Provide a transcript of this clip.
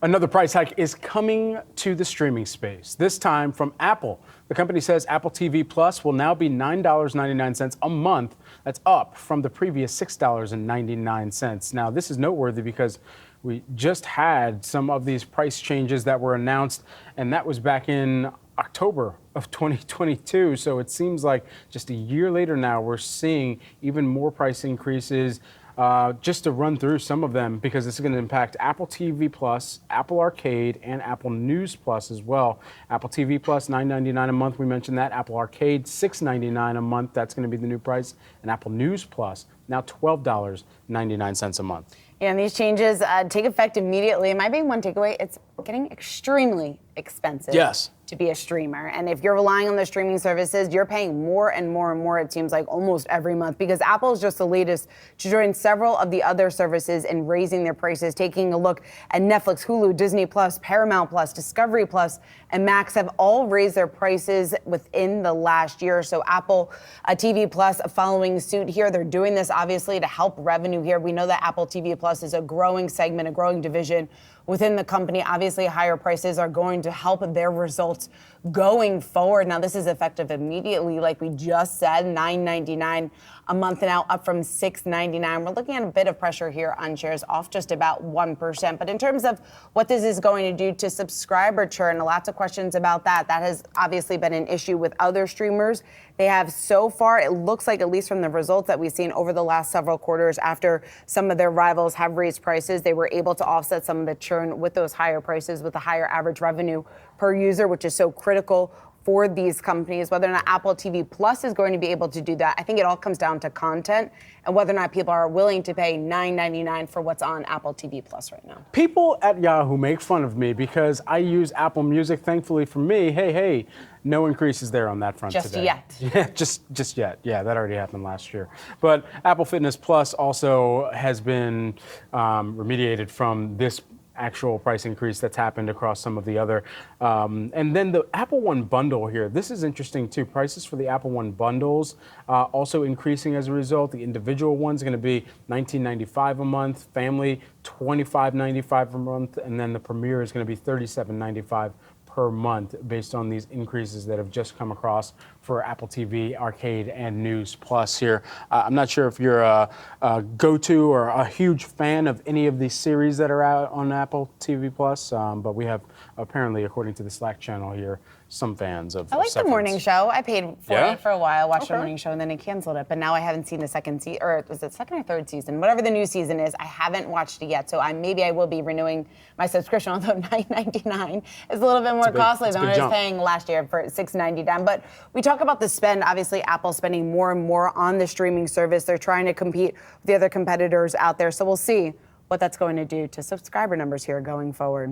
Another price hike is coming to the streaming space, this time from Apple. The company says Apple TV Plus will now be $9.99 a month. That's up from the previous $6.99. Now, this is noteworthy because we just had some of these price changes that were announced, and that was back in October of 2022. So it seems like just a year later now, we're seeing even more price increases. Just to run through some of them, because this is going to impact Apple TV Plus, Apple Arcade, and Apple News Plus as well. Apple TV Plus, $9.99 a month. We mentioned that. Apple Arcade, $6.99 a month. That's going to be the new price. And Apple News Plus, now $12.99 a month. Yeah, and these changes take effect immediately. My big one takeaway, it's getting extremely expensive. Yes. To be a streamer. And if you're relying on the streaming services, you're paying more and more and more, it seems like, almost every month, because Apple is just the latest to join several of the other services in raising their prices. Taking a look at Netflix, Hulu, Disney Plus, Paramount Plus, Discovery Plus, and Max have all raised their prices within the last year. So Apple TV Plus following suit here. They're doing this obviously to help revenue here. We know that Apple TV Plus is a growing segment, a growing division within the company. Obviously, higher prices are going to help their results going forward. Now, this is effective immediately, like we just said, $9.99 a month now, up from $6.99. We're looking at a bit of pressure here on shares, off just about 1%. But in terms of what this is going to do to subscriber churn, lots of questions about that. That has obviously been an issue with other streamers. They have so far, it looks like, at least from the results that we've seen over the last several quarters, after some of their rivals have raised prices, they were able to offset some of the churn with those higher prices, with the higher average revenue per user, which is so critical for these companies. Whether or not Apple TV Plus is going to be able to do that, I think it all comes down to content and whether or not people are willing to pay $9.99 for what's on Apple TV Plus right now. People at Yahoo make fun of me because I use Apple Music. Thankfully for me, hey, no increases there on that front today. Yeah, just yet. Yeah, that already happened last year. But Apple Fitness Plus also has been remediated from this actual price increase that's happened across some of the other. And then the Apple One bundle here. This is interesting too. Prices for the Apple One bundles also increasing as a result. The individual one's going to be $19.95 a month, family $25.95 a month, and then the Premier is going to be $37.95 per month, based on these increases that have just come across for Apple TV, Arcade, and News Plus here. I'm not sure if you're a go-to or a huge fan of any of these series that are out on Apple TV Plus, but we have, apparently, according to the Slack channel here, some fans of I like the morning show. I paid for it for a while, watched the Okay. morning show, and then I canceled it. But now I haven't seen the second season, or was it second or third season? Whatever the new season is, I haven't watched it yet. So maybe I will be renewing my subscription, although $9.99 is a little bit more costly than what I was paying last year for $6.99. But we talk about the spend. Obviously, Apple's spending more and more on the streaming service. They're trying to compete with the other competitors out there. So we'll see what that's going to do to subscriber numbers here going forward.